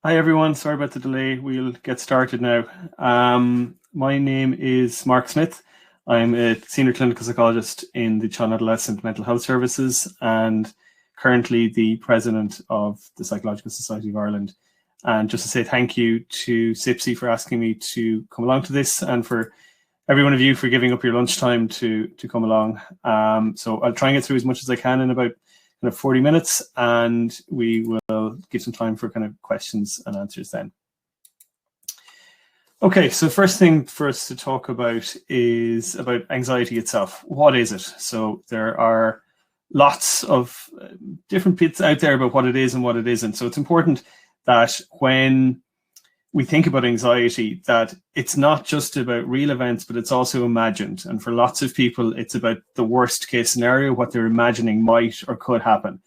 Hi everyone, sorry about the delay. We'll get started now. My name is Mark Smith. I'm a senior clinical psychologist in the Child and Adolescent Mental Health Services and currently the president of the Psychological Society of Ireland. And just to say thank you to CYPSC for asking me to come along to this, and for every one of you for giving up your lunchtime to come along. So I'll try and get through as much as I can in about 40 minutes, and we will give some time for kind of questions and answers then. Okay, so first thing for us to talk about is about anxiety itself. What is it? So there are lots of different bits out there about what it is and what it isn't. So it's important that when we think about anxiety, that it's not just about real events, but it's also imagined. And for lots of people, it's about the worst case scenario, what they're imagining might or could happen.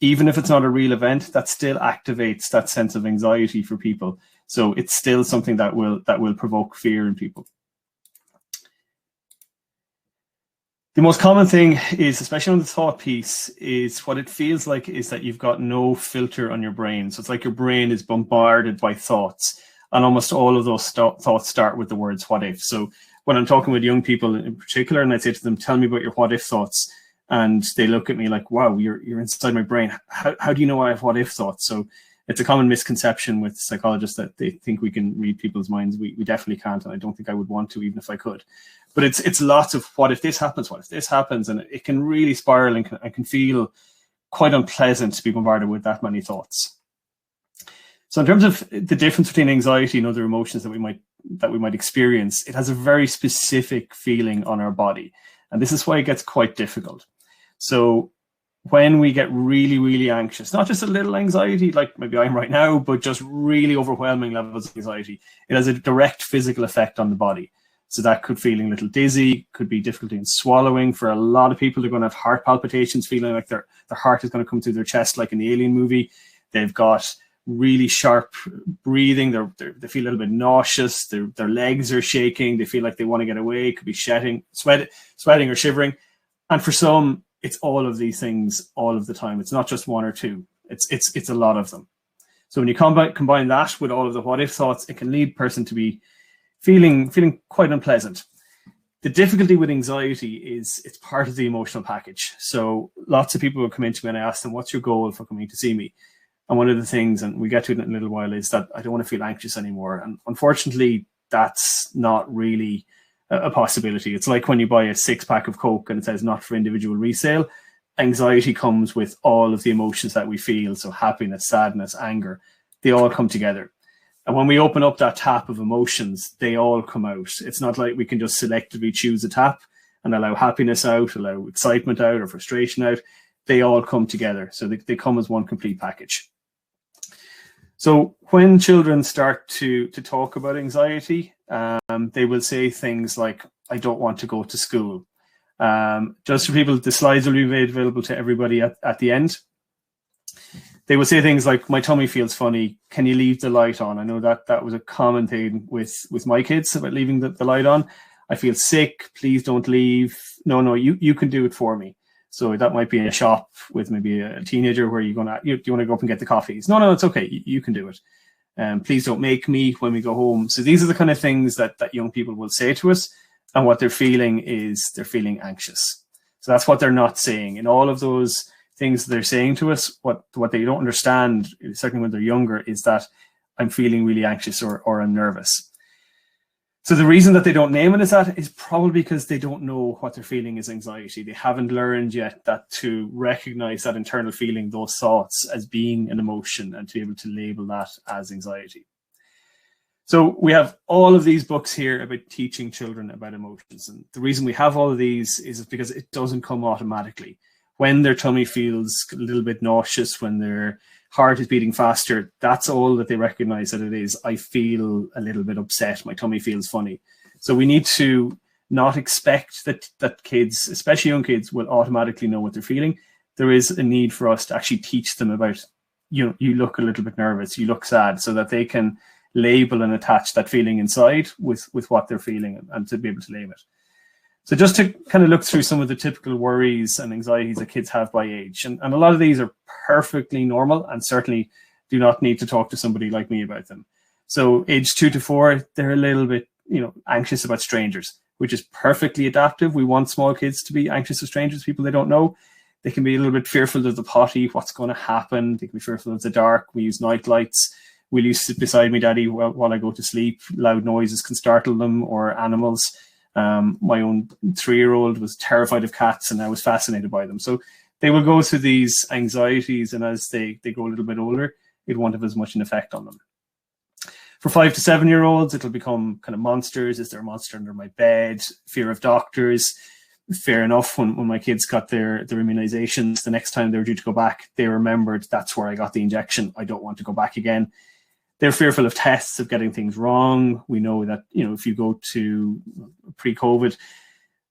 Even if it's not a real event, that still activates that sense of anxiety for people. So it's still something that will provoke fear in people. The most common thing is, especially on the thought piece, is what it feels like is that you've got no filter on your brain. So it's like your brain is bombarded by thoughts, and almost all of those thoughts start with the words what if. So when I'm talking with young people in particular, and I say to them, tell me about your what if thoughts, and they look at me like, wow, you're inside my brain. How do you know I have what if thoughts? So it's a common misconception with psychologists that they think we can read people's minds. We definitely can't, and I don't think I would want to, even if I could. But it's lots of what if this happens, what if this happens, and it can really spiral and can feel quite unpleasant to be bombarded with that many thoughts. So in terms of the difference between anxiety and other emotions that we might experience, it has a very specific feeling on our body, and this is why it gets quite difficult. So when we get really, really anxious, not just a little anxiety like maybe I am right now, but just really overwhelming levels of anxiety, it has a direct physical effect on the body. So that could feeling a little dizzy, could be difficulty in swallowing. For a lot of people, they're going to have heart palpitations, feeling like their heart is going to come through their chest like in the Alien movie. They've got really sharp breathing. They feel a little bit nauseous. Their legs are shaking. They feel like they want to get away. Could be sweating or shivering. And for some, it's all of these things all of the time. It's not just one or two. It's a lot of them. So when you combine that with all of the what if thoughts, it can lead a person to be feeling quite unpleasant. The difficulty with anxiety is it's part of the emotional package. So lots of people will come into me and I ask them, what's your goal for coming to see me? And one of the things, and we get to it in a little while, is that I don't want to feel anxious anymore. And unfortunately, that's not really a possibility. It's like when you buy a 6-pack of Coke and it says not for individual resale. Anxiety comes with all of the emotions that we feel. So happiness, sadness, anger, they all come together. And when we open up that tap of emotions, they all come out. It's not like we can just selectively choose a tap and allow happiness out, allow excitement out or frustration out. They all come together. So they come as one complete package. So when children start to talk about anxiety, they will say things like, I don't want to go to school. Just for people, the slides will be made available to everybody at the end. They will say things like, my tummy feels funny. Can you leave the light on? I know that was a common thing with my kids about leaving the light on. I feel sick. Please don't leave. No, you can do it for me. So that might be in a shop with maybe a teenager where do you want to go up and get the coffees? No, it's okay. You can do it. Please don't make me when we go home. So these are the kind of things that young people will say to us. And what they're feeling is they're feeling anxious. So that's what they're not saying. In all of those things they're saying to us, what they don't understand, certainly when they're younger, is that I'm feeling really anxious or I'm nervous. So the reason that they don't name it as that is probably because they don't know what they're feeling is anxiety. They haven't learned yet that to recognize that internal feeling, those thoughts, as being an emotion and to be able to label that as anxiety. So we have all of these books here about teaching children about emotions. And the reason we have all of these is because it doesn't come automatically. When their tummy feels a little bit nauseous, when their heart is beating faster, that's all that they recognize that it is. I feel a little bit upset. My tummy feels funny. So we need to not expect that kids, especially young kids, will automatically know what they're feeling. There is a need for us to actually teach them about, you look a little bit nervous, you look sad, so that they can label and attach that feeling inside with what they're feeling and to be able to name it. So just to kind of look through some of the typical worries and anxieties that kids have by age. And a lot of these are perfectly normal, and certainly do not need to talk to somebody like me about them. So age 2 to 4, they're a little bit, anxious about strangers, which is perfectly adaptive. We want small kids to be anxious of strangers, people they don't know. They can be a little bit fearful of the potty, what's going to happen. They can be fearful of the dark. We use night lights. Will you sit beside me, Daddy, while I go to sleep? Loud noises can startle them, or animals. My own 3-year-old was terrified of cats, and I was fascinated by them. So they will go through these anxieties, and as they grow a little bit older, it won't have as much an effect on them. For 5 to 7-year-olds, it'll become kind of monsters. Is there a monster under my bed? Fear of doctors. Fair enough. When my kids got their immunizations, the next time they were due to go back, they remembered, that's where I got the injection. I don't want to go back again. They're fearful of tests, of getting things wrong. We know that, if you go to pre-COVID,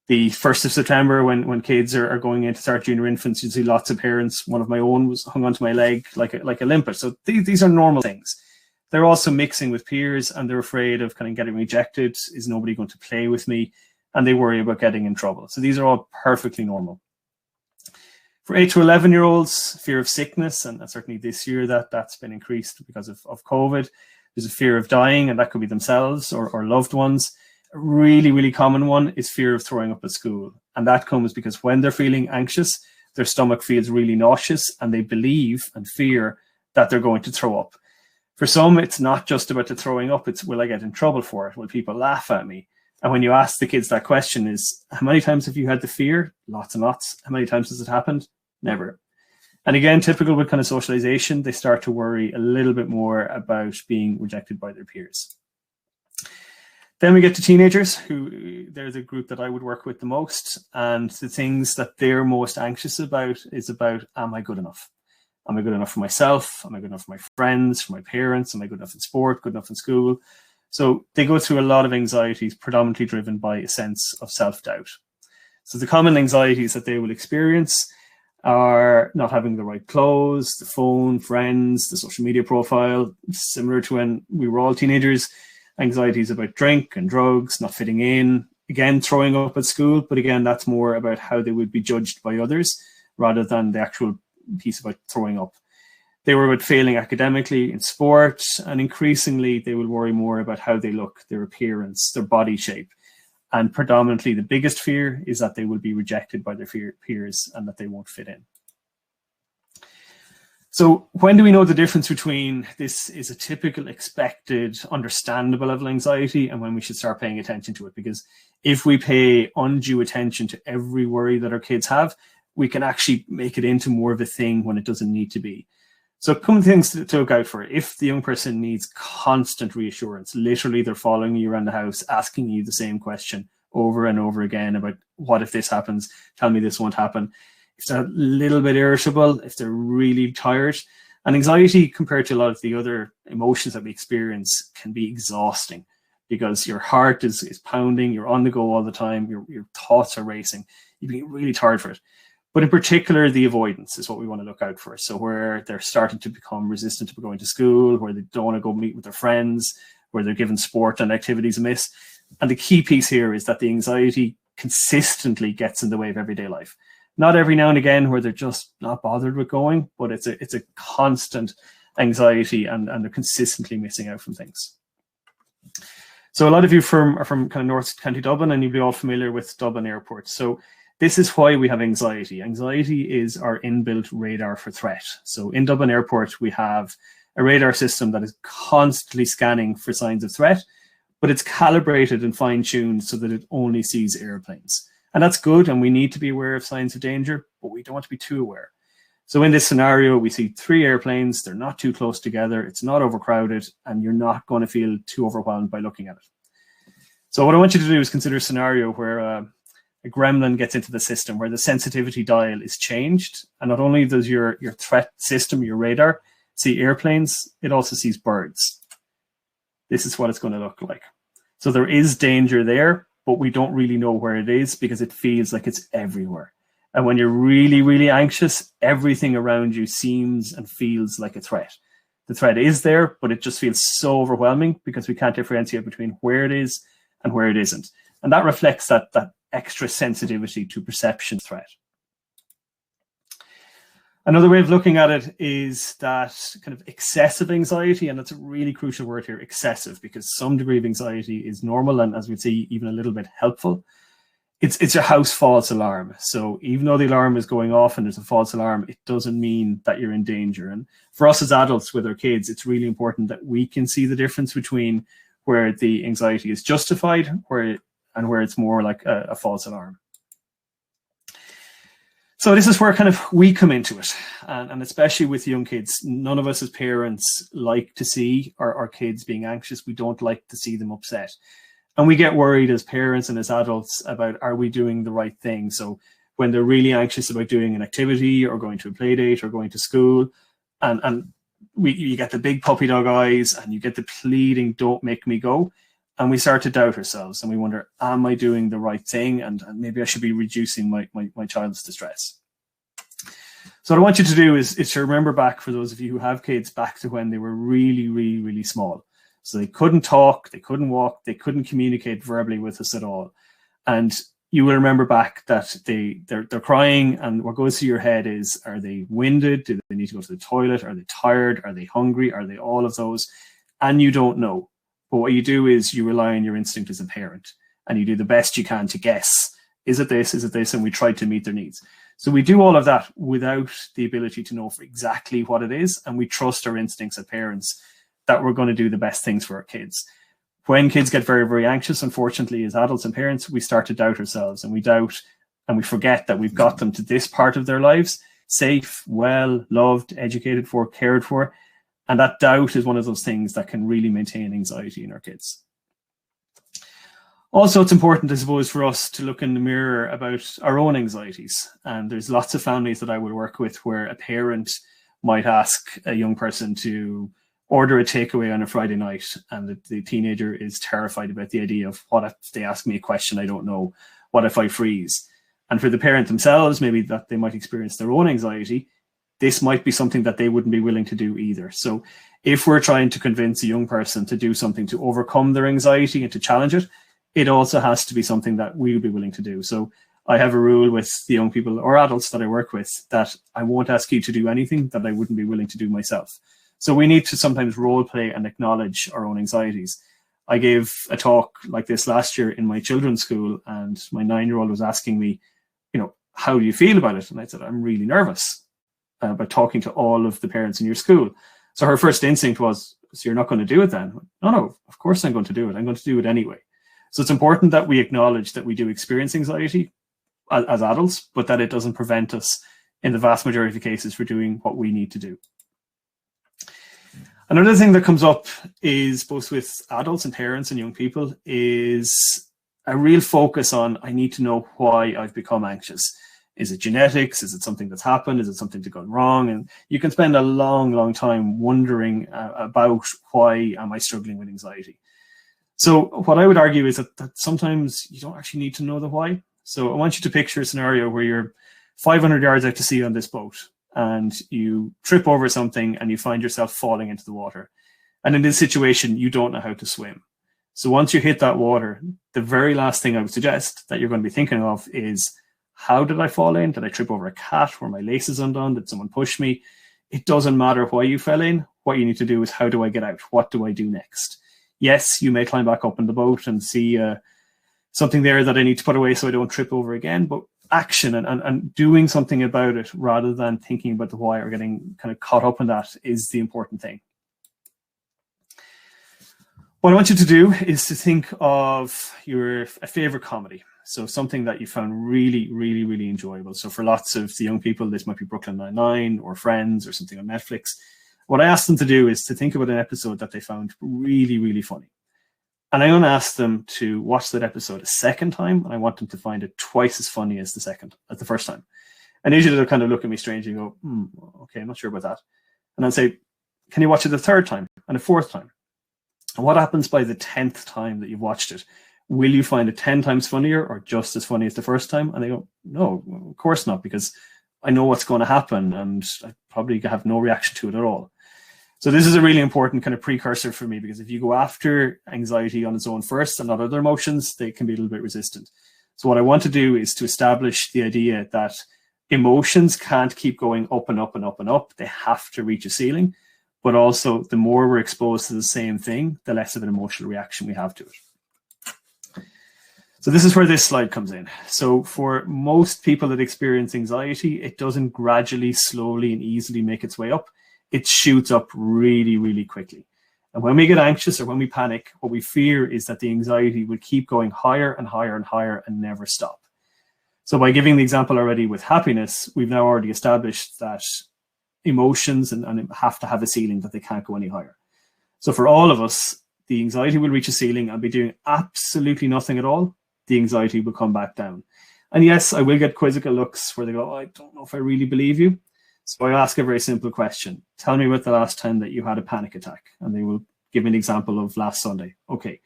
the 1st of September, when kids are going in to start junior infants, you see lots of parents. One of my own was hung onto my leg like a limpet. So these are normal things. They're also mixing with peers, and they're afraid of kind of getting rejected. Is nobody going to play with me? And they worry about getting in trouble. So these are all perfectly normal. For 8 to 11-year-olds, fear of sickness, and certainly this year that's been increased because of COVID. There's a fear of dying, and that could be themselves or loved ones. A really, really common one is fear of throwing up at school. And that comes because when they're feeling anxious, their stomach feels really nauseous, and they believe and fear that they're going to throw up. For some, it's not just about the throwing up. It's, will I get in trouble for it? Will people laugh at me? And when you ask the kids that question is, how many times have you had the fear? Lots and lots. How many times has it happened? Never. And again, typical with kind of socialization, they start to worry a little bit more about being rejected by their peers. Then we get to teenagers, who they're the group that I would work with the most. And the things that they're most anxious about is about, am I good enough? Am I good enough for myself? Am I good enough for my friends, for my parents? Am I good enough in sport, good enough in school? So they go through a lot of anxieties, predominantly driven by a sense of self-doubt. So the common anxieties that they will experience are not having the right clothes, the phone, friends, the social media profile, similar to when we were all teenagers. Anxieties about drink and drugs, not fitting in, again, throwing up at school. But again, that's more about how they would be judged by others rather than the actual piece about throwing up. They were about failing academically in sport, and increasingly they will worry more about how they look, their appearance, their body shape. And predominantly the biggest fear is that they will be rejected by their peers and that they won't fit in. So when do we know the difference between this is a typical, expected, understandable level of anxiety and when we should start paying attention to it? Because if we pay undue attention to every worry that our kids have, we can actually make it into more of a thing when it doesn't need to be. So a couple of things to look out for. If the young person needs constant reassurance, literally they're following you around the house, asking you the same question over and over again about what if this happens, tell me this won't happen. If they're a little bit irritable, if they're really tired, and anxiety compared to a lot of the other emotions that we experience can be exhausting because your heart is pounding, you're on the go all the time, your thoughts are racing, you get really tired for it. But in particular, the avoidance is what we want to look out for. So where they're starting to become resistant to going to school, where they don't want to go meet with their friends, where they're given sport and activities amiss. And the key piece here is that the anxiety consistently gets in the way of everyday life. Not every now and again where they're just not bothered with going, but it's a constant anxiety and they're consistently missing out from things. So a lot of you are from kind of North County Dublin, and you'll be all familiar with Dublin Airport. So this is why we have anxiety. Anxiety is our inbuilt radar for threat. So in Dublin Airport, we have a radar system that is constantly scanning for signs of threat, but it's calibrated and fine-tuned so that it only sees airplanes. And that's good, and we need to be aware of signs of danger, but we don't want to be too aware. So in this scenario, we see 3 airplanes, they're not too close together, it's not overcrowded, and you're not going to feel too overwhelmed by looking at it. So what I want you to do is consider a scenario where a gremlin gets into the system, where the sensitivity dial is changed, and not only does your threat system, your radar, see airplanes, it also sees birds. This is what it's going to look like. So there is danger there, but we don't really know where it is because it feels like it's everywhere. And when you're really, really anxious, everything around you seems and feels like a threat. The threat is there, but it just feels so overwhelming because we can't differentiate between where it is and where it isn't. And that reflects that extra sensitivity to perception threat. Another way of looking at it is that kind of excessive anxiety, and that's a really crucial word here, excessive, because some degree of anxiety is normal and, as we'd see, even a little bit helpful. It's your house false alarm. So even though the alarm is going off and there's a false alarm, it doesn't mean that you're in danger. And for us as adults with our kids, it's really important that we can see the difference between where the anxiety is justified and where it's more like a false alarm. So this is where kind of we come into it, and especially with young kids, none of us as parents like to see our kids being anxious. We don't like to see them upset. And we get worried as parents and as adults about, are we doing the right thing? So when they're really anxious about doing an activity or going to a play date or going to school, and you get the big puppy dog eyes and you get the pleading, don't make me go. And we start to doubt ourselves and we wonder, am I doing the right thing? And maybe I should be reducing my child's distress. So what I want you to do is to remember back, for those of you who have kids, back to when they were really, really, really small. So they couldn't talk, they couldn't walk, they couldn't communicate verbally with us at all. And you will remember back that they're crying, and what goes through your head is, are they winded? Do they need to go to the toilet? Are they tired? Are they hungry? Are they all of those? And you don't know. But what you do is you rely on your instinct as a parent, and you do the best you can to guess, is it this? Is it this? And we try to meet their needs. So we do all of that without the ability to know for exactly what it is. And we trust our instincts as parents that we're going to do the best things for our kids. When kids get very, very anxious, unfortunately, as adults and parents, we start to doubt ourselves, and we doubt and we forget that we've got them to this part of their lives, safe, well, loved, educated for, cared for. And that doubt is one of those things that can really maintain anxiety in our kids. Also, it's important, I suppose, for us to look in the mirror about our own anxieties. And there's lots of families that I would work with where a parent might ask a young person to order a takeaway on a Friday night, and the teenager is terrified about the idea of, what if they ask me a question I don't know? What if I freeze? And for the parent themselves, maybe that they might experience their own anxiety. This might be something that they wouldn't be willing to do either. So if we're trying to convince a young person to do something to overcome their anxiety and to challenge it, it also has to be something that we'll be willing to do. So I have a rule with the young people or adults that I work with that I won't ask you to do anything that I wouldn't be willing to do myself. So we need to sometimes role play and acknowledge our own anxieties. I gave a talk like this last year in my children's school, and my 9-year-old was asking me, how do you feel about it? And I said, I'm really nervous about talking to all of the parents in your school. So her first instinct was, so you're not going to do it then? No, of course I'm going to do it. I'm going to do it anyway. So it's important that we acknowledge that we do experience anxiety as adults, but that it doesn't prevent us in the vast majority of cases for doing what we need to do. Another thing that comes up is, both with adults and parents and young people, is a real focus on, I need to know why I've become anxious. Is it genetics? Is it something that's happened? Is it something that's gone wrong? And you can spend a long, long time wondering about, why am I struggling with anxiety? So what I would argue is that sometimes you don't actually need to know the why. So I want you to picture a scenario where you're 500 yards out to sea on this boat, and you trip over something and you find yourself falling into the water. And in this situation, you don't know how to swim. So once you hit that water, the very last thing I would suggest that you're going to be thinking of is, how did I fall in? Did I trip over a cat? Were my laces undone? Did someone push me? It doesn't matter why you fell in. What you need to do is, how do I get out? What do I do next? Yes, you may climb back up in the boat and see something there that I need to put away so I don't trip over again, but action and doing something about it rather than thinking about the why or getting kind of caught up in that is the important thing. What I want you to do is to think of a favorite comedy. So something that you found really, really, really enjoyable. So for lots of the young people, this might be Brooklyn Nine-Nine or Friends or something on Netflix. What I asked them to do is to think about an episode that they found really, really funny. And I'm going to ask them to watch that episode a second time, and I want them to find it twice as funny as the first time. And usually they'll kind of look at me strangely and go, okay, I'm not sure about that. And I'll say, can you watch it a third time and a fourth time? And what happens by the 10th time that you've watched it? Will you find it 10 times funnier or just as funny as the first time? And they go, no, of course not, because I know what's going to happen and I probably have no reaction to it at all. So this is a really important kind of precursor for me, because if you go after anxiety on its own first and not other emotions, they can be a little bit resistant. So what I want to do is to establish the idea that emotions can't keep going up and up and up and up. They have to reach a ceiling. But also, the more we're exposed to the same thing, the less of an emotional reaction we have to it. So this is where this slide comes in. So for most people that experience anxiety, it doesn't gradually, slowly, and easily make its way up. It shoots up really, really quickly. And when we get anxious or when we panic, what we fear is that the anxiety will keep going higher and higher and higher and never stop. So by giving the example already with happiness, we've now already established that emotions and have to have a ceiling, that they can't go any higher. So for all of us, the anxiety will reach a ceiling and be doing absolutely nothing at all. The anxiety will come back down. And yes, I will get quizzical looks where they go, I don't know if I really believe you. So I ask a very simple question. Tell me about the last time that you had a panic attack. And they will give me an example of last Sunday. Okay.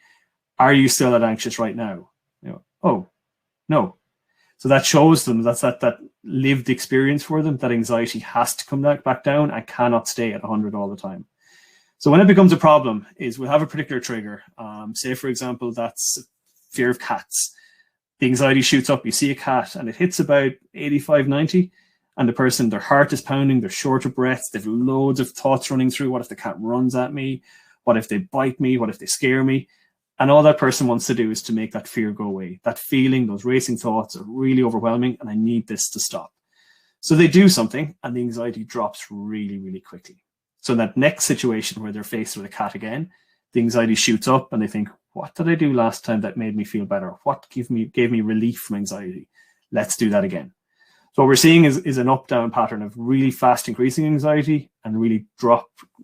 Are you still that anxious right now? Oh, no. So that shows them that's that lived experience for them, that anxiety has to come back down and cannot stay at 100 all the time. So when it becomes a problem is we'll have a particular trigger. Say, for example, that's fear of cats. The anxiety shoots up, you see a cat and it hits about 85, 90, and the person, their heart is pounding, they're short of breath, they've loads of thoughts running through. What if the cat runs at me? What if they bite me? What if they scare me? And all that person wants to do is to make that fear go away. That feeling, those racing thoughts are really overwhelming and I need this to stop. So they do something and the anxiety drops really, really quickly. So in that next situation where they're faced with a cat again, the anxiety shoots up and they think, what did I do last time that made me feel better? What gave me relief from anxiety? Let's do that again. So what we're seeing is an up-down pattern of really fast increasing anxiety and really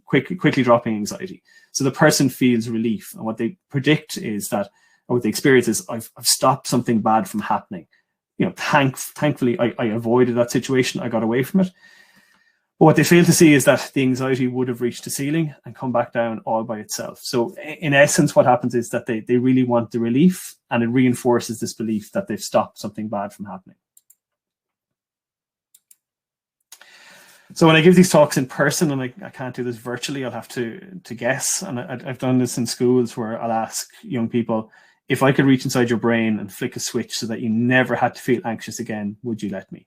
quickly dropping anxiety. So the person feels relief. And what they predict is that, or what they experience is, I've stopped something bad from happening. Thankfully, I avoided that situation. I got away from it. But what they fail to see is that the anxiety would have reached a ceiling and come back down all by itself. So in essence, what happens is that they really want the relief, and it reinforces this belief that they've stopped something bad from happening. So when I give these talks in person, and I can't do this virtually, I'll have to guess. And I've done this in schools where I'll ask young people, if I could reach inside your brain and flick a switch so that you never had to feel anxious again, would you let me?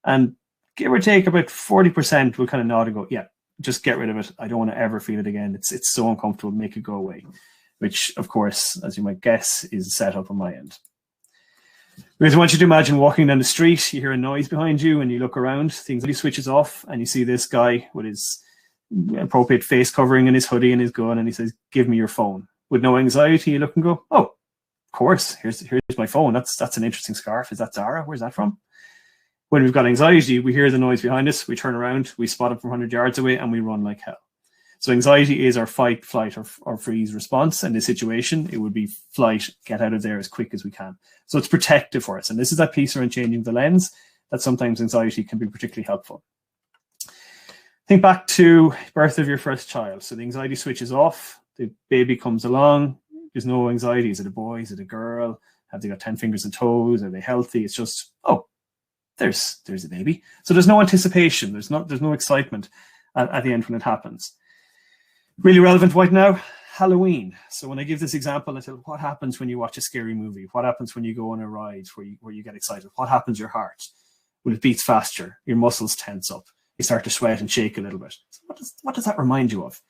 And give or take about 40% will kind of nod and go, yeah, just get rid of it. I don't want to ever feel it again. It's so uncomfortable, make it go away. Which, of course, as you might guess, is a setup on my end. Because I want you to imagine walking down the street, you hear a noise behind you and you look around, things really switches off and you see this guy with his appropriate face covering and his hoodie and his gun and he says, give me your phone. With no anxiety, you look and go, oh, of course, here's my phone. That's an interesting scarf. Is that Zara? Where's that from? When we've got anxiety, we hear the noise behind us, we turn around, we spot it from 100 yards away and we run like hell. So anxiety is our fight, flight, or freeze response. In this situation, it would be flight, get out of there as quick as we can. So it's protective for us. And this is that piece around changing the lens that sometimes anxiety can be particularly helpful. Think back to birth of your first child. So the anxiety switches off, the baby comes along, there's no anxiety. Is it a boy? Is it a girl? Have they got 10 fingers and toes? Are they healthy? It's just, oh, there's a baby. So there's no anticipation. There's no excitement at the end when it happens. Really relevant right now, Halloween. So when I give this example, I say, what happens when you watch a scary movie? What happens when you go on a ride where you get excited? What happens to your heart? Well, it beats faster. Your muscles tense up. You start to sweat and shake a little bit. So what does that remind you of?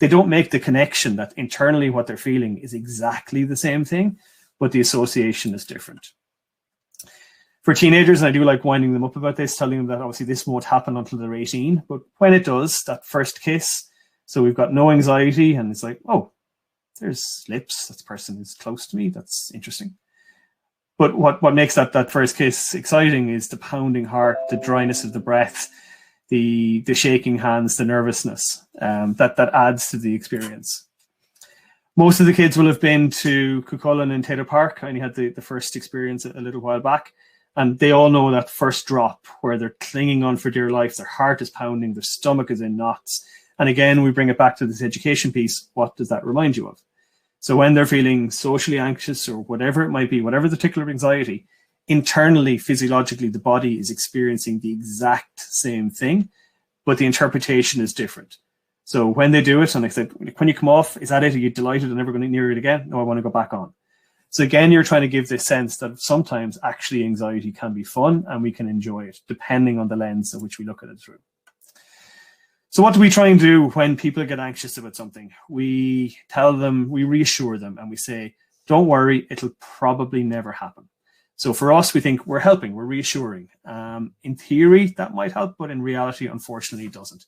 They don't make the connection that internally what they're feeling is exactly the same thing, but the association is different. For teenagers, and I do like winding them up about this, telling them that obviously this won't happen until they're 18, but when it does, that first kiss, so we've got no anxiety and it's like, oh, there's lips, that person is close to me, that's interesting. But what makes that first kiss exciting is the pounding heart, the dryness of the breath, the shaking hands, the nervousness, that adds to the experience. Most of the kids will have been to Cuchulainn and Taylor Park. I only had the first experience a little while back. And they all know that first drop where they're clinging on for dear life, their heart is pounding, their stomach is in knots. And again, we bring it back to this education piece. What does that remind you of? So when they're feeling socially anxious or whatever it might be, whatever the particular anxiety, internally, physiologically, the body is experiencing the exact same thing, but the interpretation is different. So when they do it, and I said, when you come off, is that it? Are you delighted and never going to near it again? No, I want to go back on. So again, you're trying to give this sense that sometimes actually anxiety can be fun and we can enjoy it, depending on the lens in which we look at it through. So what do we try and do when people get anxious about something? We tell them, we reassure them, and we say, don't worry, it'll probably never happen. So for us, we think we're helping, we're reassuring. In theory, that might help, but in reality, unfortunately, it doesn't.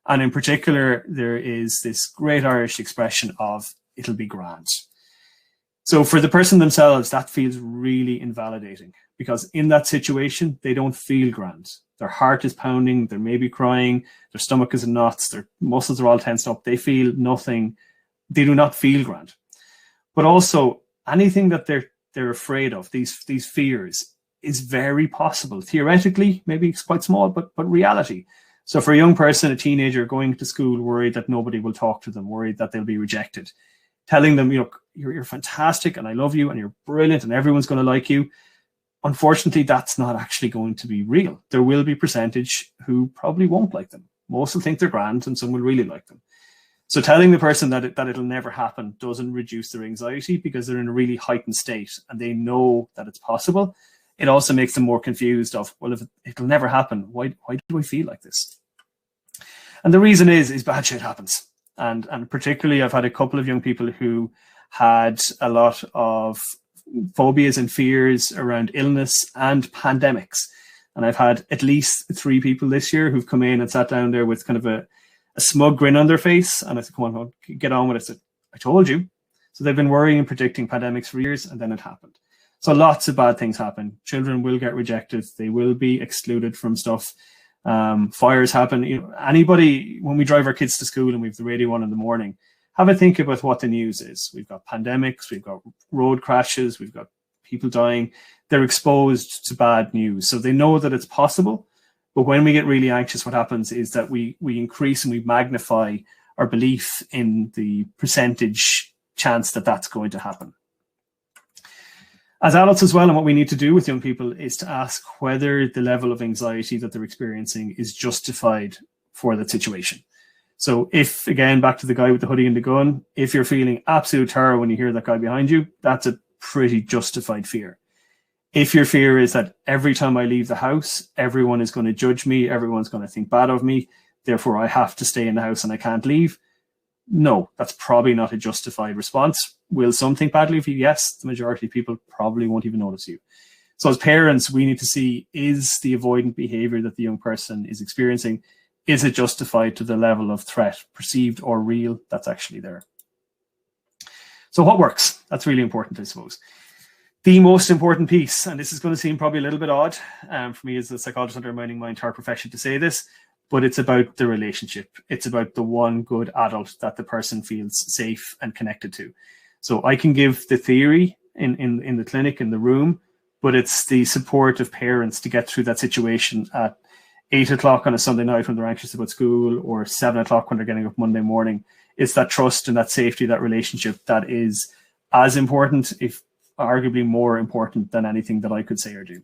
And in particular, there is this great Irish expression of, it'll be grand. So for the person themselves, that feels really invalidating, because in that situation, they don't feel grand. Their heart is pounding, they may be crying, their stomach is in knots, their muscles are all tensed up, they feel nothing, they do not feel grand. But also, anything that they're afraid of, these fears, is very possible. Theoretically, maybe it's quite small, but reality. So for a young person, a teenager going to school worried that nobody will talk to them, worried that they'll be rejected, telling them, you're fantastic and I love you and you're brilliant and everyone's going to like you. Unfortunately, that's not actually going to be real. There will be a percentage who probably won't like them. Most will think they're grand and some will really like them. So telling the person that it'll never happen doesn't reduce their anxiety, because they're in a really heightened state and they know that it's possible. It also makes them more confused of, well, if it'll never happen, why do I feel like this? And the reason is bad shit happens. And particularly, I've had a couple of young people who had a lot of phobias and fears around illness and pandemics. And I've had at least 3 people this year who've come in and sat down there with kind of a smug grin on their face. And I said, come on, get on with it. I said, I told you. So they've been worrying and predicting pandemics for years, and then it happened. So lots of bad things happen. Children will get rejected. They will be excluded from stuff. Fires happen. Anybody, when we drive our kids to school and we have the radio on in the morning, have a think about what the news is. We've got pandemics, we've got road crashes, we've got people dying. They're exposed to bad news. So they know that it's possible. But when we get really anxious, what happens is that we increase and we magnify our belief in the percentage chance that that's going to happen. As adults as well, and what we need to do with young people is to ask whether the level of anxiety that they're experiencing is justified for that situation. So if, again, back to the guy with the hoodie and the gun, if you're feeling absolute terror when you hear that guy behind you, that's a pretty justified fear. If your fear is that every time I leave the house, everyone is going to judge me, everyone's going to think bad of me, therefore I have to stay in the house and I can't leave, no, that's probably not a justified response. Will some think badly of you? Yes, the majority of people probably won't even notice you. So as parents, we need to see, is the avoidant behavior that the young person is experiencing, is it justified to the level of threat, perceived or real, that's actually there? So what works? That's really important, I suppose. The most important piece, and this is going to seem probably a little bit odd for me as a psychologist undermining my entire profession to say this, but it's about the relationship. It's about the one good adult that the person feels safe and connected to. So I can give the theory in the clinic, in the room, but it's the support of parents to get through that situation at 8 o'clock on a Sunday night when they're anxious about school, or 7 o'clock when they're getting up Monday morning. It's that trust and that safety, that relationship that is as important, if arguably more important than anything that I could say or do.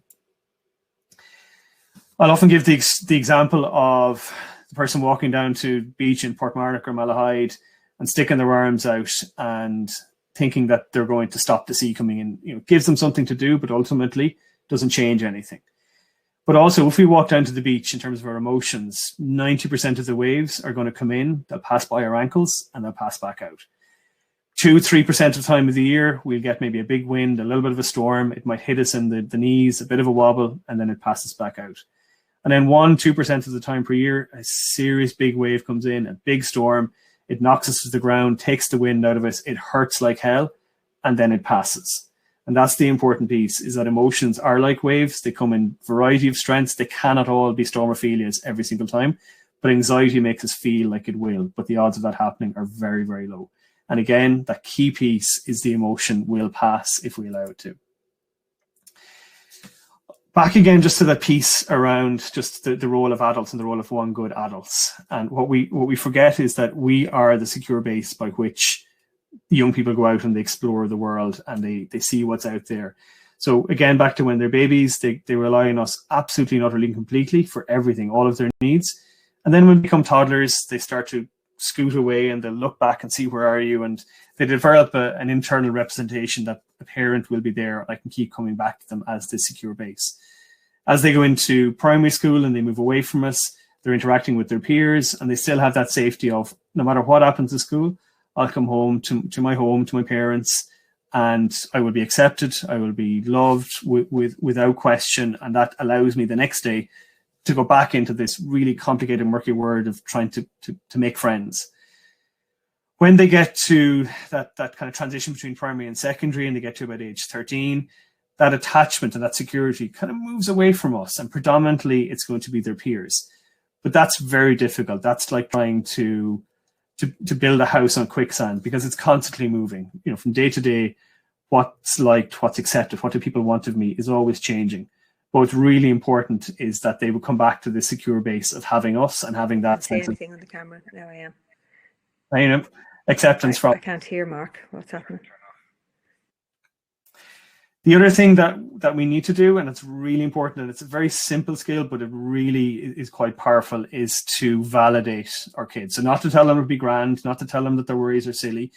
I'll often give the example of the person walking down to the beach in Portmarnock or Malahide and sticking their arms out and thinking that they're going to stop the sea coming in. Gives them something to do, but ultimately doesn't change anything. But also, if we walk down to the beach in terms of our emotions, 90% of the waves are going to come in, they'll pass by our ankles, and they'll pass back out. 2-3% of the time of the year, we'll get maybe a big wind, a little bit of a storm. It might hit us in the knees, a bit of a wobble, and then it passes back out. And then 1-2% of the time per year, a serious big wave comes in, a big storm. It knocks us to the ground, takes the wind out of us. It hurts like hell, and then it passes. And that's the important piece, is that emotions are like waves. They come in a variety of strengths. They cannot all be stormophilias every single time, but anxiety makes us feel like it will. But the odds of that happening are very, very low. And again, that key piece is the emotion will pass if we allow it to. Back again, just to that piece around just the role of adults and the role of one good adults. And what we forget is that we are the secure base by which young people go out and they explore the world and they see what's out there. So again, back to when they're babies, they rely on us absolutely and utterly and completely for everything, all of their needs. And then when they become toddlers, they start to scoot away and they'll look back and see where are you, and they develop an internal representation that the parent will be there. I can keep coming back to them as the secure base. As they go into primary school and they move away from us, they're interacting with their peers, and they still have that safety of, no matter what happens at school, I'll come home to my parents, and I will be accepted, I will be loved without question, and that allows me the next day to go back into this really complicated, murky world of trying to make friends. When they get to that kind of transition between primary and secondary, and they get to about age 13, that attachment and that security kind of moves away from us, and predominantly it's going to be their peers. But that's very difficult. That's like trying to build a house on quicksand, because it's constantly moving. You know, from day to day, what's liked, what's accepted, what do people want of me is always changing. But what's really important is that they will come back to the secure base of having us and having that sense of anything on the camera. Now I am. You know, acceptance from. I can't hear Mark. What's happening? The other thing that we need to do, and it's really important, and it's a very simple skill, but it really is quite powerful, is to validate our kids. So not to tell them to be grand, not to tell them that their worries are silly.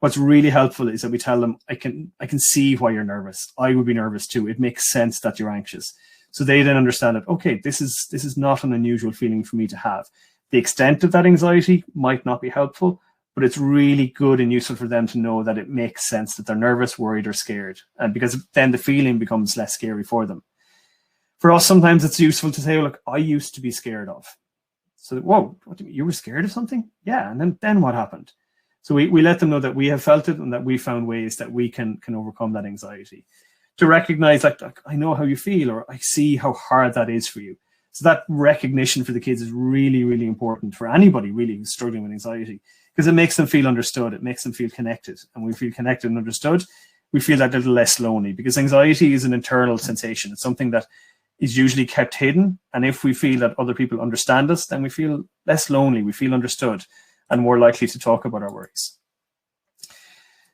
What's really helpful is that we tell them, I can see why you're nervous. I would be nervous too. It makes sense that you're anxious. So they then understand that, okay, this is not an unusual feeling for me to have. The extent of that anxiety might not be helpful, but it's really good and useful for them to know that it makes sense that they're nervous, worried, or scared. And because then the feeling becomes less scary for them. For us, sometimes it's useful to say, look, I used to be scared of. So, whoa, what do you mean? You were scared of something? Yeah, and then what happened? So we let them know that we have felt it and that we found ways that we can overcome that anxiety. To recognize, like, I know how you feel, or I see how hard that is for you. So that recognition for the kids is really, really important for anybody really who's struggling with anxiety, because it makes them feel understood. It makes them feel connected. And when we feel connected and understood, we feel that little less lonely, because anxiety is an internal sensation. It's something that is usually kept hidden. And if we feel that other people understand us, then we feel less lonely. We feel understood and more likely to talk about our worries.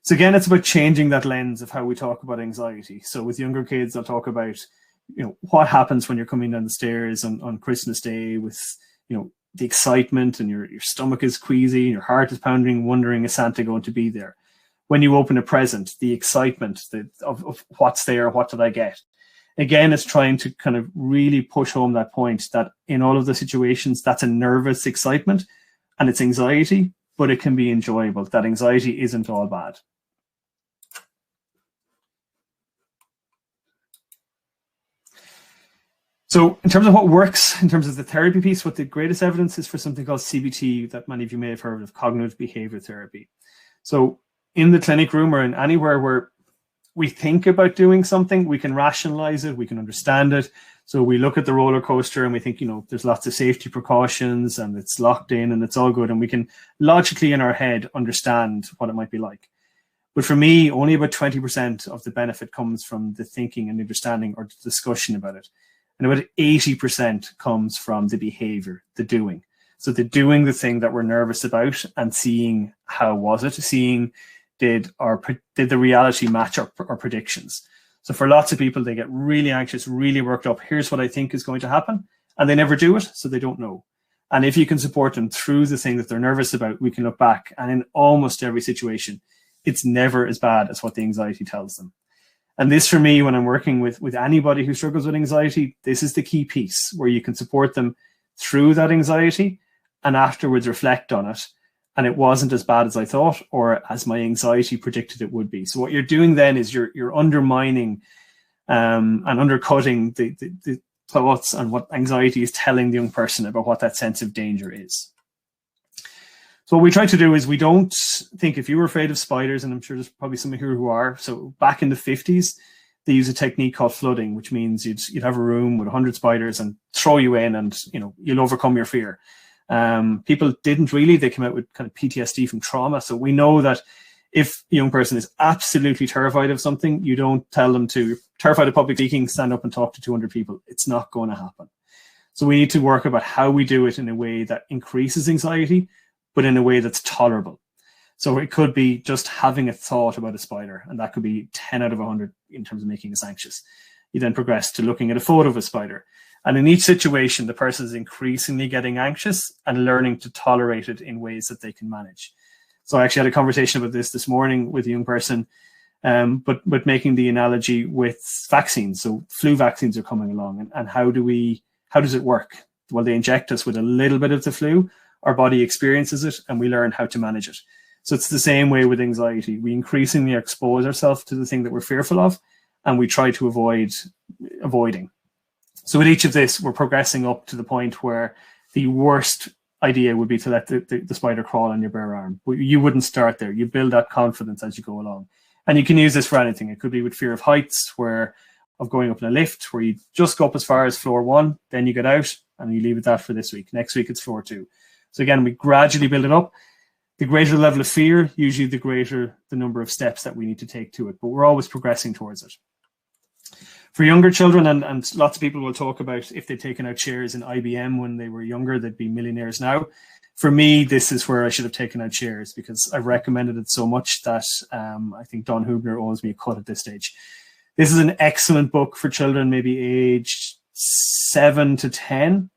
So again, it's about changing that lens of how we talk about anxiety. So with younger kids, I'll talk about, what happens when you're coming down the stairs on Christmas Day with, the excitement, and your stomach is queasy, and your heart is pounding, wondering, is Santa going to be there? When you open a present, the excitement of what's there, what did I get? Again, it's trying to kind of really push home that point that in all of the situations, that's a nervous excitement and it's anxiety, but it can be enjoyable. That anxiety isn't all bad. So in terms of what works, in terms of the therapy piece, what the greatest evidence is for something called CBT, that many of you may have heard of, cognitive behavior therapy. So in the clinic room or in anywhere where we think about doing something, we can rationalize it, we can understand it. So we look at the roller coaster and we think, there's lots of safety precautions and it's locked in and it's all good. And we can logically in our head understand what it might be like. But for me, only about 20% of the benefit comes from the thinking and understanding or the discussion about it. And about 80% comes from the behavior, the doing. So the doing the thing that we're nervous about and seeing how was it, seeing did the reality match our predictions. So for lots of people, they get really anxious, really worked up. Here's what I think is going to happen. And they never do it, so they don't know. And if you can support them through the thing that they're nervous about, we can look back. And in almost every situation, it's never as bad as what the anxiety tells them. And this, for me, when I'm working with anybody who struggles with anxiety, this is the key piece where you can support them through that anxiety and afterwards reflect on it. And it wasn't as bad as I thought or as my anxiety predicted it would be. So what you're doing then is you're undermining and undercutting the thoughts and what anxiety is telling the young person about what that sense of danger is. So what we try to do is we don't think, if you were afraid of spiders, and I'm sure there's probably some here who are. So back in the 50s, they use a technique called flooding, which means you'd have a room with 100 spiders and throw you in and, you'll overcome your fear. People didn't really. They came out with kind of PTSD from trauma. So we know that if a young person is absolutely terrified of something, you don't tell them to, terrified of public speaking, stand up and talk to 200 people. It's not going to happen. So we need to work about how we do it in a way that increases anxiety, but in a way that's tolerable. So it could be just having a thought about a spider, and that could be 10 out of 100 in terms of making us anxious. You then progress to looking at a photo of a spider. And in each situation, the person is increasingly getting anxious and learning to tolerate it in ways that they can manage. So I actually had a conversation about this morning with a young person, but making the analogy with vaccines. So flu vaccines are coming along, and how does it work? Well, they inject us with a little bit of the flu, our body experiences it, and we learn how to manage it. So it's the same way with anxiety. We increasingly expose ourselves to the thing that we're fearful of, and we try to avoiding. So with each of this, we're progressing up to the point where the worst idea would be to let the spider crawl on your bare arm. But you wouldn't start there. You build that confidence as you go along. And you can use this for anything. It could be with fear of heights, of going up in a lift, where you just go up as far as floor 1, then you get out and you leave it that for this week. Next week, it's floor 2. So again, we gradually build it up. The greater the level of fear, usually the greater the number of steps that we need to take to it. But we're always progressing towards it. For younger children, and lots of people will talk about if they'd taken out shares in IBM when they were younger, they'd be millionaires now. For me, this is where I should have taken out shares, because I've recommended it so much that I think Don Hubner owes me a cut at this stage. This is an excellent book for children, maybe aged 7 to 10,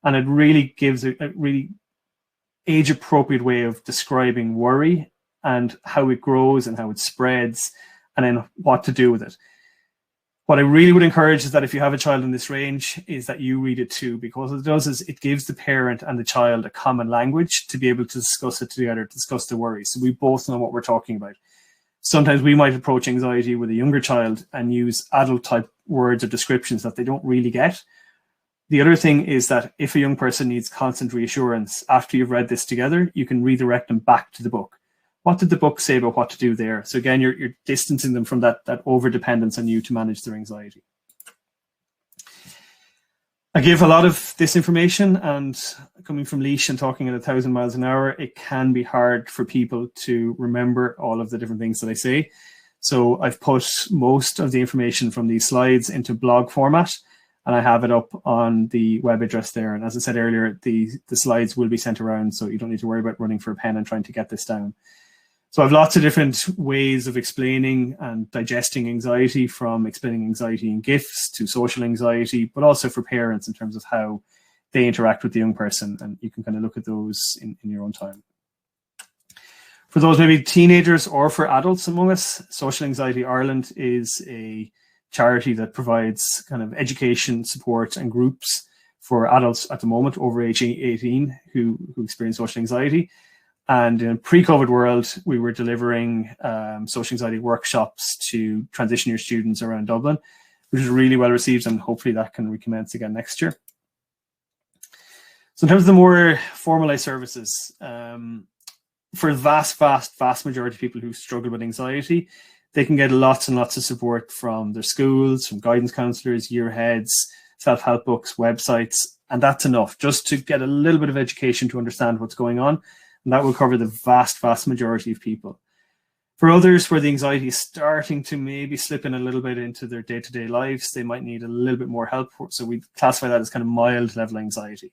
and it really gives a really age-appropriate way of describing worry and how it grows and how it spreads, and then what to do with it. What I really would encourage is that if you have a child in this range, is that you read it too, because what it does is it gives the parent and the child a common language to be able to discuss it together, to discuss the worries. So we both know what we're talking about. Sometimes we might approach anxiety with a younger child and use adult type words or descriptions that they don't really get. The other thing is that if a young person needs constant reassurance, after you've read this together, you can redirect them back to the book. What did the book say about what to do there? So again, you're distancing them from that over-dependence on you to manage their anxiety. I give a lot of this information, and coming from Leash and talking at 1,000 miles an hour, it can be hard for people to remember all of the different things that I say. So I've put most of the information from these slides into blog format, and I have it up on the web address there. And as I said earlier, the slides will be sent around, so you don't need to worry about running for a pen and trying to get this down. So I have lots of different ways of explaining and digesting anxiety, from explaining anxiety in GIFs to social anxiety, but also for parents in terms of how they interact with the young person. And you can kind of look at those in your own time. For those maybe teenagers or for adults among us, Social Anxiety Ireland is a charity that provides kind of education, support and groups for adults at the moment over age 18 who experience social anxiety. And in a pre-COVID world, we were delivering social anxiety workshops to transition year students around Dublin, which was really well received, and hopefully that can recommence again next year. So in terms of the more formalized services, for the vast majority of people who struggle with anxiety, they can get lots and lots of support from their schools, from guidance counsellors, year heads, self-help books, websites, and that's enough just to get a little bit of education to understand what's going on. And that will cover the vast majority of people. For others, where the anxiety is starting to maybe slip in a little bit into their day-to-day lives, they might need a little bit more help. So we classify that as kind of mild level anxiety.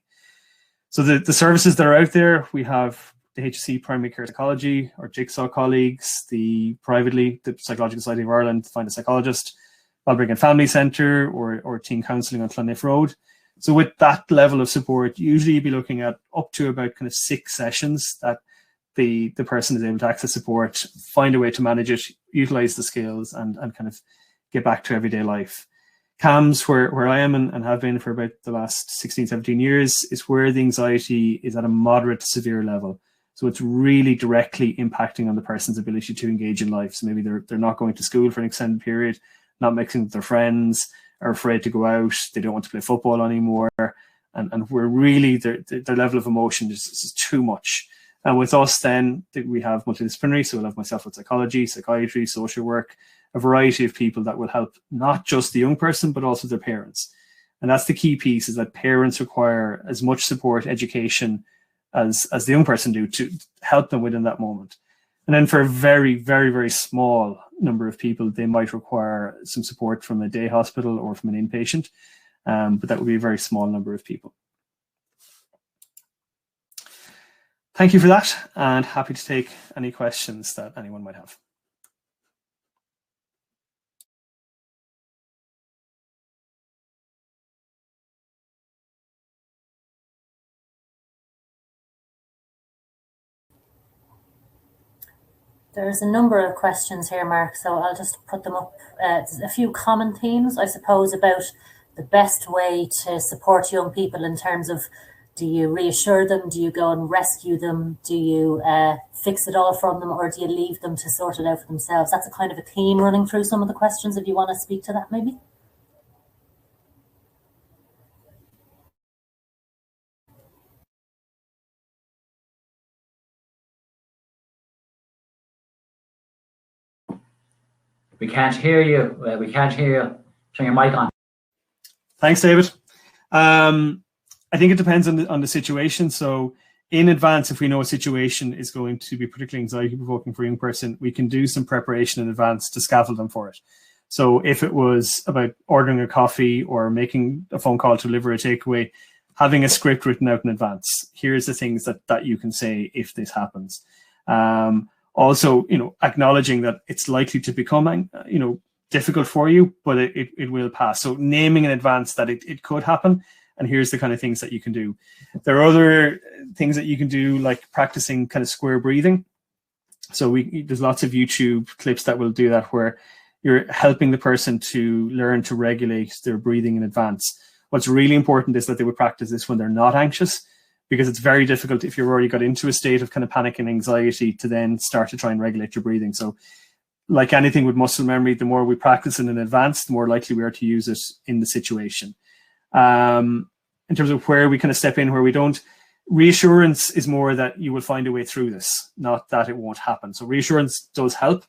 So the services that are out there, we have the HSC Primary Care Psychology, or Jigsaw colleagues, the Psychological Society of Ireland, Find a Psychologist, Balbriggan Family Centre, or Teen Counselling on Clonif Road. So with that level of support, usually you'd be looking at up to about kind of 6 sessions that the person is able to access support, find a way to manage it, utilize the skills, and kind of get back to everyday life. CAMS, where I am and have been for about the last 16, 17 years, is where the anxiety is at a moderate to severe level. So it's really directly impacting on the person's ability to engage in life. So maybe they're not going to school for an extended period, not mixing with their friends, are afraid to go out, they don't want to play football anymore, and we're really, their level of emotion is too much. And with us then, we have multidisciplinary, so we'll have myself with psychology, psychiatry, social work, a variety of people that will help not just the young person, but also their parents. And that's the key piece, is that parents require as much support, education, as the young person do to help them within that moment. And then for a very small number of people, they might require some support from a day hospital or from an inpatient, but that would be a very small number of people. Thank you for that, and happy to take any questions that anyone might have. There's a number of questions here, Mark, so I'll just put them up. There's a few common themes, I suppose, about the best way to support young people in terms of, do you reassure them? Do you go and rescue them? Do you fix it all from them, or do you leave them to sort it out for themselves? That's a kind of a theme running through some of the questions, if you want to speak to that maybe. We can't hear you. We can't hear you. Turn your mic on. Thanks, David. I think it depends on the situation. So in advance, if we know a situation is going to be particularly anxiety provoking for a young person, we can do some preparation in advance to scaffold them for it. So if it was about ordering a coffee or making a phone call to deliver a takeaway, having a script written out in advance, here's the things that you can say if this happens. Also, acknowledging that it's likely to become, difficult for you, but it will pass. So naming in advance that it could happen, and here's the kind of things that you can do. There are other things that you can do, like practicing kind of square breathing. So there's lots of YouTube clips that will do that, where you're helping the person to learn to regulate their breathing in advance. What's really important is that they would practice this when they're not anxious, because it's very difficult if you've already got into a state of kind of panic and anxiety to then start to try and regulate your breathing. So like anything with muscle memory, the more we practice it in advance, the more likely we are to use it in the situation. In terms of where we kind of step in, where we don't, reassurance is more that you will find a way through this, not that it won't happen. So reassurance does help,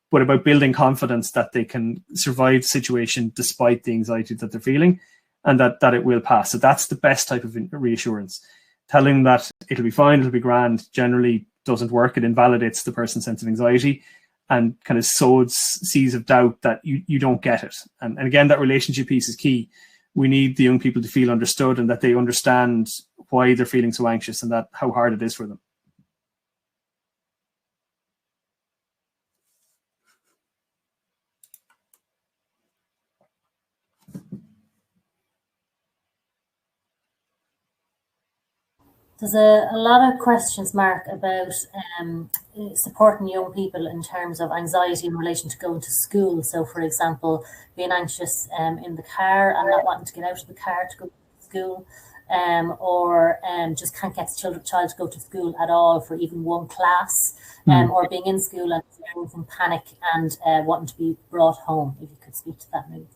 but about building confidence that they can survive the situation despite the anxiety that they're feeling, and that it will pass. So that's the best type of reassurance. Telling that it'll be fine, it'll be grand, generally doesn't work. It invalidates the person's sense of anxiety and kind of sows seeds of doubt that you don't get it. And again, that relationship piece is key. We need the young people to feel understood, and that they understand why they're feeling so anxious and that how hard it is for them. There's a lot of questions, Mark, about supporting young people in terms of anxiety in relation to going to school. So, for example, being anxious in the car and not wanting to get out of the car to go to school, or just can't get the child to go to school at all for even one class, or being in school and experiencing panic and wanting to be brought home. If you could speak to that, maybe.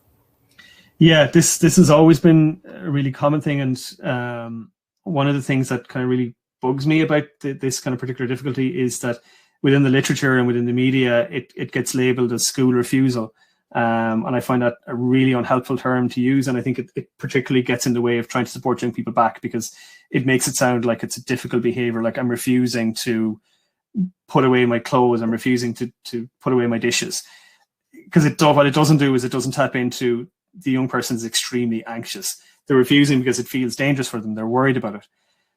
Yeah, this has always been a really common thing, and one of the things that kind of really bugs me about this kind of particular difficulty is that within the literature and within the media, it gets labeled as school refusal. And I find that a really unhelpful term to use. And I think it particularly gets in the way of trying to support young people back, because it makes it sound like it's a difficult behavior. Like I'm refusing to put away my clothes. I'm refusing to put away my dishes. Because what it doesn't do is it doesn't tap into the young person's extremely anxious. They're refusing because it feels dangerous for them. They're worried about it.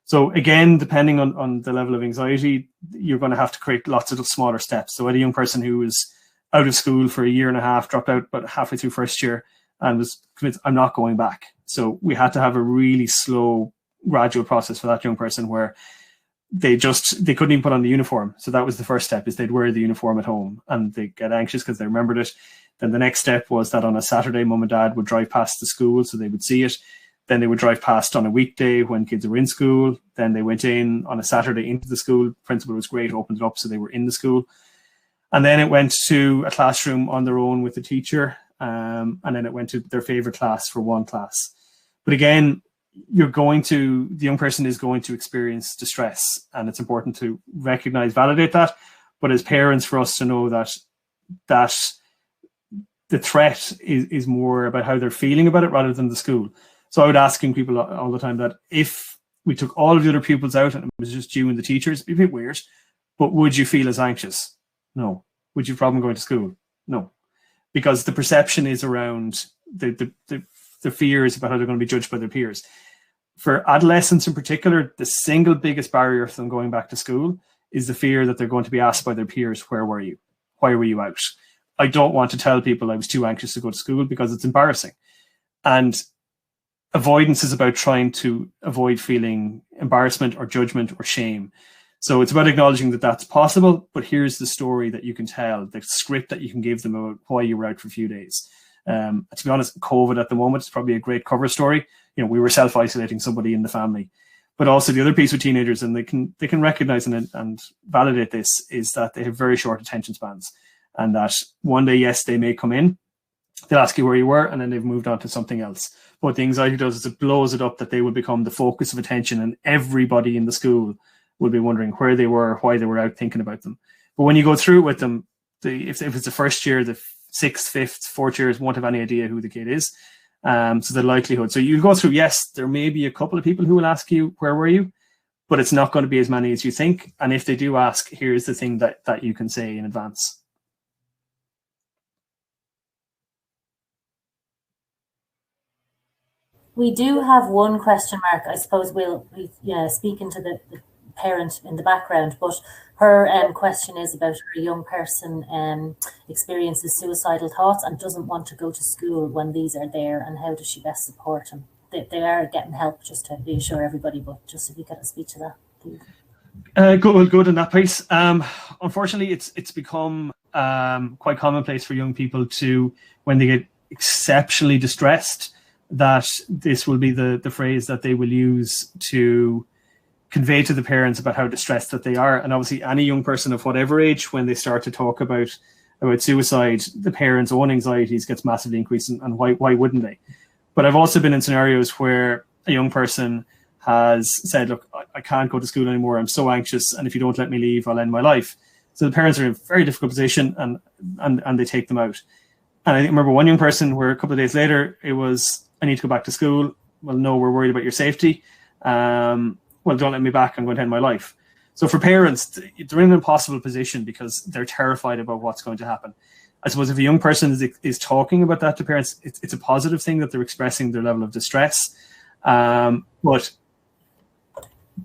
So again, depending on the level of anxiety, you're going to have to create lots of smaller steps. So I had a young person who was out of school for a year and a half, dropped out about halfway through first year, and was convinced, I'm not going back. So we had to have a really slow, gradual process for that young person, where they couldn't even put on the uniform. So that was the first step, is they'd wear the uniform at home, and they get anxious because they remembered it. Then the next step was that on a Saturday, mum and dad would drive past the school so they would see it. Then they would drive past on a weekday when kids were in school. Then they went in on a Saturday into the school. The principal was great, opened it up so they were in the school. And then it went to a classroom on their own with the teacher. And then it went to their favorite class for one class. But again, the young person is going to experience distress, and it's important to recognize, validate that. But as parents, for us to know that the threat is more about how they're feeling about it rather than the school. So I would ask people all the time that if we took all of the other pupils out and it was just you and the teachers, it'd be a bit weird, but would you feel as anxious? No. Would you have a problem going to school? No. Because the perception is around the fears about how they're going to be judged by their peers. For adolescents in particular, the single biggest barrier to them going back to school is the fear that they're going to be asked by their peers, where were you? Why were you out? I don't want to tell people I was too anxious to go to school because it's embarrassing. And avoidance is about trying to avoid feeling embarrassment or judgment or shame. So it's about acknowledging that that's possible, but here's the story that you can tell, the script that you can give them about why you were out for a few days. To be honest, COVID at the moment is probably a great cover story. We were self-isolating somebody in the family. But also the other piece with teenagers, and they can recognize and validate this, is that they have very short attention spans. And that one day, yes, they may come in, they'll ask you where you were, and then they've moved on to something else. But what the anxiety does is it blows it up that they will become the focus of attention, and everybody in the school will be wondering where they were, why they were out thinking about them. But when you go through it with them, if it's the first year, the sixth, fifth, fourth years won't have any idea who the kid is. So the likelihood. So you go through, yes, there may be a couple of people who will ask you, where were you? But it's not going to be as many as you think. And if they do ask, here's the thing that you can say in advance. We do have one question mark. I suppose we'll speak into the parent in the background, but her question is about her young person experiences suicidal thoughts and doesn't want to go to school when these are there, and how does she best support him? They are getting help, just to reassure everybody, but just if you could speak to that, please. Good in that piece. Unfortunately, it's become quite commonplace for young people to, when they get exceptionally distressed, that this will be the phrase that they will use to convey to the parents about how distressed that they are. And obviously any young person of whatever age, when they start to talk about suicide, the parents' own anxieties gets massively increased, and why wouldn't they? But I've also been in scenarios where a young person has said, look, I can't go to school anymore, I'm so anxious, and if you don't let me leave, I'll end my life. So the parents are in a very difficult position, and they take them out. And I remember one young person where a couple of days later, it was, I need to go back to school. Well, no, we're worried about your safety. Well, don't let me back, I'm going to end my life. So for parents, they're in an impossible position because they're terrified about what's going to happen. I suppose if a young person is talking about that to parents, it's a positive thing that they're expressing their level of distress. But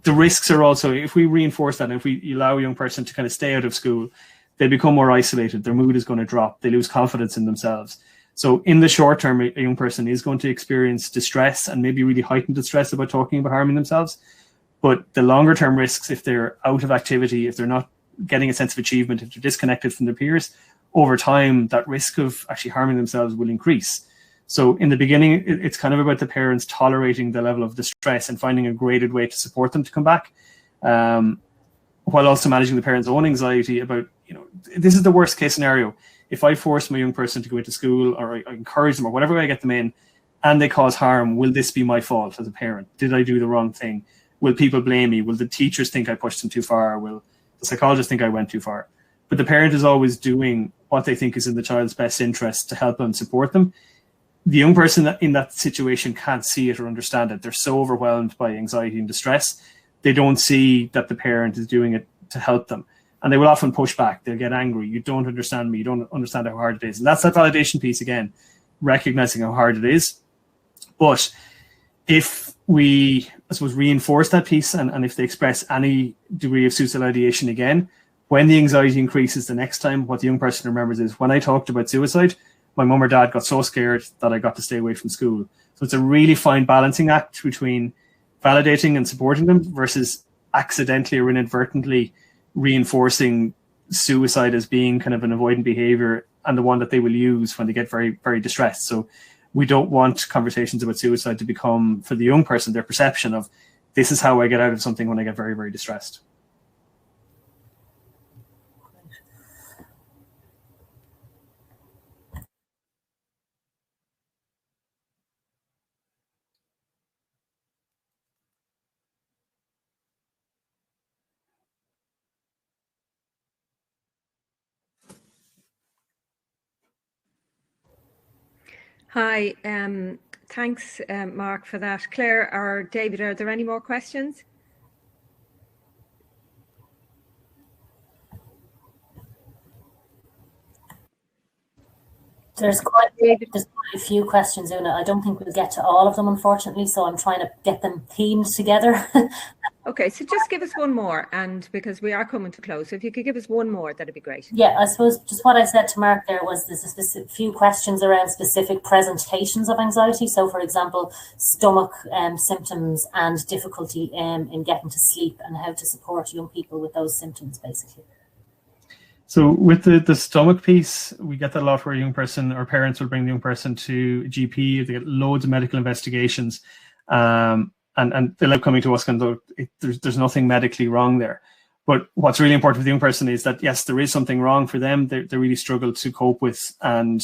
the risks are also, if we reinforce that, and if we allow a young person to kind of stay out of school, they become more isolated, their mood is going to drop, they lose confidence in themselves. So in the short term, a young person is going to experience distress, and maybe really heightened distress about talking about harming themselves. But the longer term risks, if they're out of activity, if they're not getting a sense of achievement, if they're disconnected from their peers, over time, that risk of actually harming themselves will increase. So in the beginning, it's kind of about the parents tolerating the level of distress and finding a graded way to support them to come back, while also managing the parents' own anxiety about, this is the worst case scenario. If I force my young person to go into school, or I encourage them, or whatever way I get them in, and they cause harm, will this be my fault as a parent? Did I do the wrong thing? Will people blame me? Will the teachers think I pushed them too far? Will the psychologist think I went too far? But the parent is always doing what they think is in the child's best interest to help them, support them. The young person in that situation can't see it or understand it. They're so overwhelmed by anxiety and distress, they don't see that the parent is doing it to help them. And they will often push back. They'll get angry. You don't understand me. You don't understand how hard it is. And that's that validation piece again, recognizing how hard it is. But if we, I suppose, reinforce that piece, and if they express any degree of suicidal ideation again, when the anxiety increases the next time, what the young person remembers is, when I talked about suicide, my mum or dad got so scared that I got to stay away from school. So it's a really fine balancing act between validating and supporting them versus accidentally or inadvertently reinforcing suicide as being kind of an avoidant behavior and the one that they will use when they get very, very distressed. So we don't want conversations about suicide to become, for the young person, their perception of, this is how I get out of something when I get very, very distressed. Hi, thanks, Mark, for that. Claire or David, are there any more questions? There's quite a few questions, Una. I don't think we'll get to all of them, unfortunately, so I'm trying to get them themed together. Okay, so just give us one more, and because we are coming to close, so if you could give us one more, that'd be great. Yeah, I suppose just what I said to Mark there was there's a few questions around specific presentations of anxiety. So, for example, stomach symptoms and difficulty in getting to sleep, and how to support young people with those symptoms, basically. So with the stomach piece, we get that a lot where a young person or parents will bring the young person to a GP. They get loads of medical investigations. And they love coming to us and there's nothing medically wrong there. But what's really important for the young person is that, yes, there is something wrong for them. They really struggle to cope with and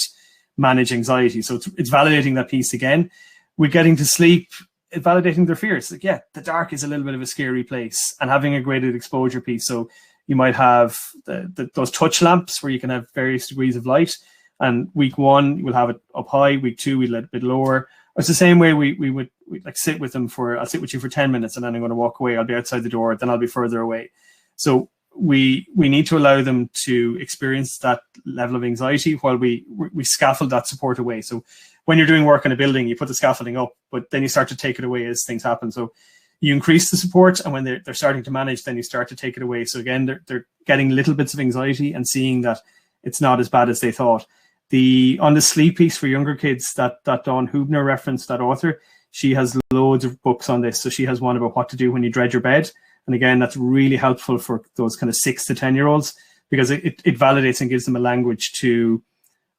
manage anxiety. So it's validating that piece again. With getting to sleep, validating their fears. Like, yeah, the dark is a little bit of a scary place, and having a graded exposure piece. So you might have those touch lamps where you can have various degrees of light. And week 1, we'll have it up high. Week 2, we'll let it a bit lower. It's the same way we'd like sit with them I'll sit with you for 10 minutes and then I'm going to walk away. I'll be outside the door, then I'll be further away. So we need to allow them to experience that level of anxiety while we scaffold that support away. So when you're doing work in a building, you put the scaffolding up, but then you start to take it away as things happen. So you increase the support, and when they're starting to manage, then you start to take it away. So again, they're getting little bits of anxiety and seeing that it's not as bad as they thought. On the sleep piece for younger kids, that Dawn Hubner referenced, that author, she has loads of books on this. So she has one about what to do when you dread your bed. And again, that's really helpful for those kind of 6 to 10-year-olds, because it validates and gives them a language to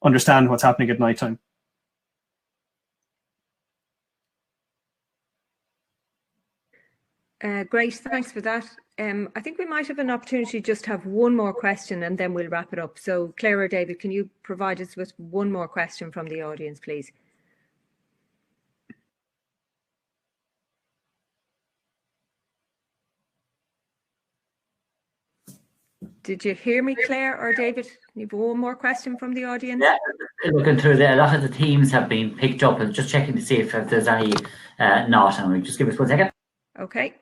understand what's happening at nighttime. Great, thanks for that. I think we might have an opportunity just to have one more question and then we'll wrap it up. So Claire or David, can you provide us with one more question from the audience, please? Did you hear me, Claire or David? You have one more question from the audience? Yeah, looking through there, a lot of the themes have been picked up, and just checking to see if there's any not. And just give us 1 second. Okay.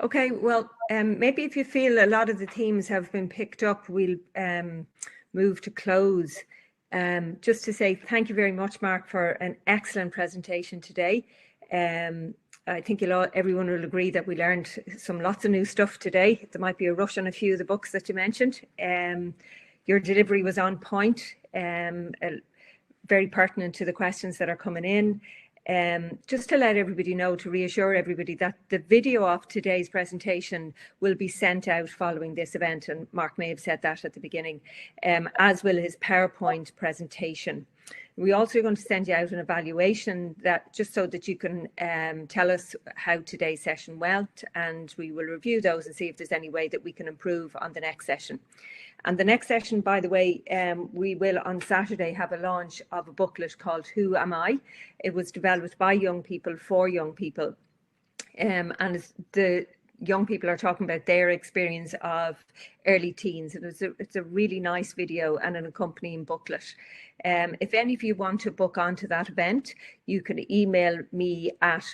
Okay, well, maybe if you feel a lot of the themes have been picked up, we'll move to close. Just to say thank you very much, Mark, for an excellent presentation today. I think everyone will agree that we learned lots of new stuff today. There might be a rush on a few of the books that you mentioned. Your delivery was on point, very pertinent to the questions that are coming in. Just to let everybody know, to reassure everybody that the video of today's presentation will be sent out following this event, and Mark may have said that at the beginning, as will his PowerPoint presentation. We're also going to send you out an evaluation, that just so that you can tell us how today's session went, and we will review those and see if there's any way that we can improve on the next session. And the next session, by the way, we will on Saturday have a launch of a booklet called Who Am I? It was developed by young people for young people. And the young people are talking about their experience of early teens. And it's a really nice video and an accompanying booklet. If any of you want to book onto that event, you can email me at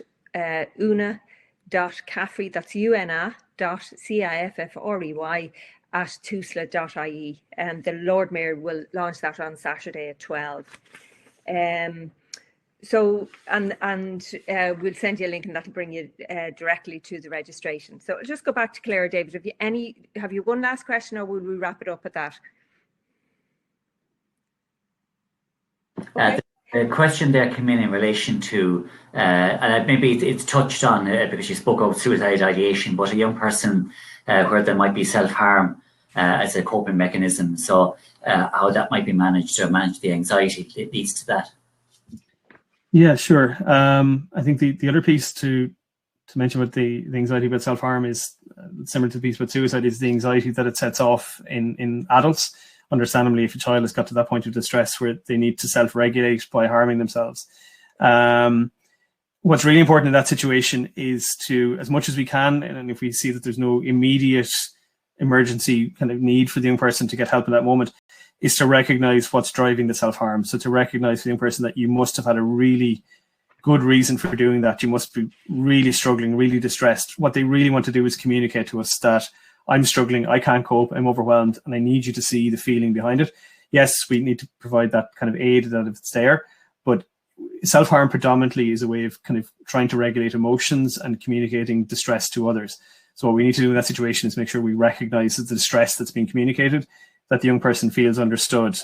una.caffrey, that's una.ciffrey @tusla.ie, and the Lord Mayor will launch that on Saturday at 12. So we'll send you a link, and that'll bring you directly to the registration. So I'll just go back to Claire or David. Have you one last question, or will we wrap it up at that? Okay. The question there came in relation to, and maybe it's touched on because you spoke about suicide ideation, but a young person where there might be self-harm as a coping mechanism. So how that might be managed, or manage the anxiety that leads to that. Yeah, sure. I think the other piece to mention about the anxiety about self-harm is similar to the piece about suicide, is the anxiety that it sets off in adults. Understandably, if a child has got to that point of distress where they need to self-regulate by harming themselves. what's really important in that situation is to, as much as we can, and if we see that there's no immediate emergency kind of need for the young person to get help in that moment, is to recognize what's driving the self-harm. So to recognize for the young person that you must have had a really good reason for doing that. You must be really struggling, really distressed. What they really want to do is communicate to us that I'm struggling, I can't cope, I'm overwhelmed, and I need you to see the feeling behind it. Yes, we need to provide that kind of aid that if it's there, but self-harm predominantly is a way of kind of trying to regulate emotions and communicating distress to others. So what we need to do in that situation is make sure we recognize the distress that's being communicated, that the young person feels understood,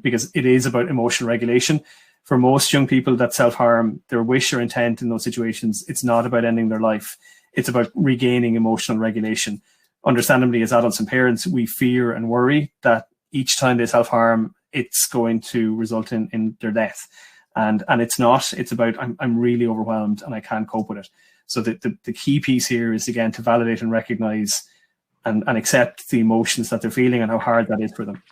because it is about emotional regulation. For most young people that self-harm, their wish or intent in those situations, it's not about ending their life. It's about regaining emotional regulation. Understandably, as adults and parents, we fear and worry that each time they self-harm, it's going to result in their death. And it's not. It's about, I'm really overwhelmed and I can't cope with it. So the key piece here is, again, to validate and recognize and accept the emotions that they're feeling and how hard that is for them.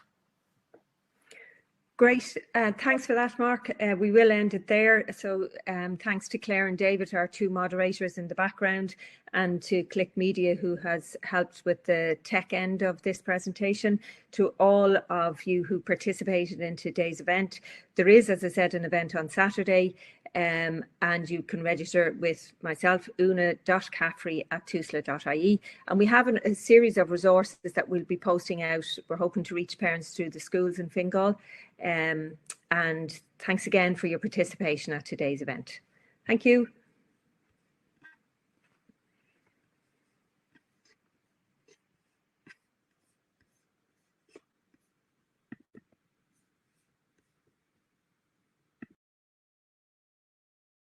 Great. Thanks for that, Mark. We will end it there. So thanks to Claire and David, our two moderators in the background, and to Click Media, who has helped with the tech end of this presentation. To all of you who participated in today's event. There is, as I said, an event on Saturday, and you can register with myself, una.caffrey@tusla.ie. And we have a series of resources that we'll be posting out. We're hoping to reach parents through the schools in Fingal. And thanks again for your participation at today's event. Thank you.